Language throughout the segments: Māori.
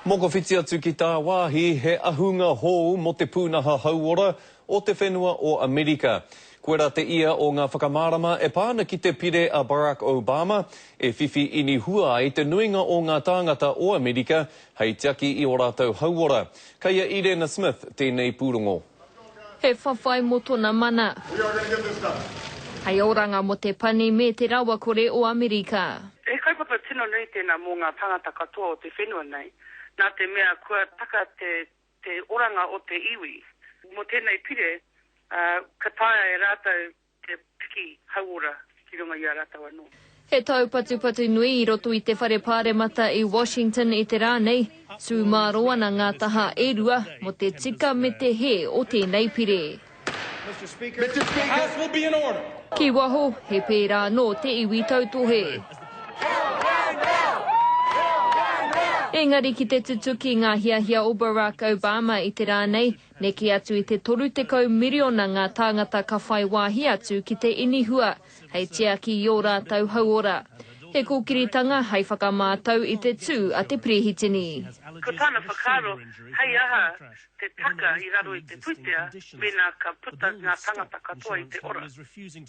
Moko whiti atu ki tā wāhi he ahunga hou mo te pūnaha hauora o te whenua o Amerika. Koera te ia o ngā whakamārama e pāna ki te pire a Barack Obama e whiwhi ini hua i te nuinga o ngā tāngata o Amerika hei tiaki i o rātou hauora. Kaia Irena Smith tēnei pūrongo. He whawhai mo tōna mana. Hei oranga mo te pani me te rawa kore o Amerika. E kaipapa tino nei tēnā mō ngā tangata katoa o te whenua nei. Nā te mea kua taka te oranga o te iwi. Mo tēnei pire, ka taia e rātou te piki hauora ki runga i a rātou anō. He tau patu nui i roto i te whare pāremata i Washington i te rānei. Sū māroana ngā taha e rua mo te tika me te he o tēnei pire. Mr. Speaker, the House will be in order. Ki waho, he pērā no te iwi tautohe. Engari ki te tutuki ngā hiahia o Barack Obama i te rānei, neki atu i te 30 miriona ngā tāngata ka whai wāhi atu ki te inihua, hei tiaki i o rātou hauora. He kōkiritanga hei whakamātau i te tū a te prehitini. Ko tāna whakaro, hei aha te taka i raro i te tuitea, mena ka puta ngā tangata katoa i te ora.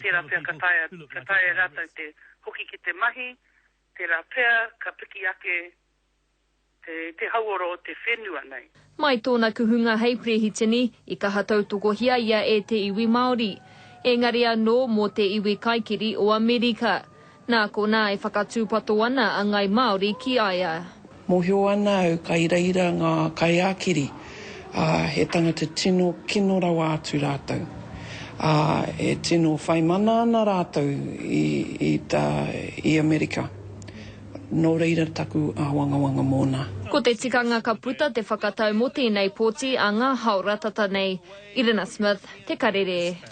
Tērā pia ka taia rātou te hoki ki te mahi, tērā pia ka piki ake te hauora o te whenua nei. Mai tōna kuhunga hei prehitini i ka hatau tokohia ia e te iwi Māori. Engari anō mō te iwi kaikiri o Amerika. Nā ko nā e whakatūpato ana a ngai Māori ki aia. Mohio ana au ka iraira ngā kaiakiri. He tangata tino kino rawa atu rātou. E tino whaimana ana rātou i Amerika. Nō reira taku a wangawanga mōna. Ko te tikanga ka puta te whakatau mo tēnei pōti a ngā hau ratata nei. Irena Smith, Te Karere.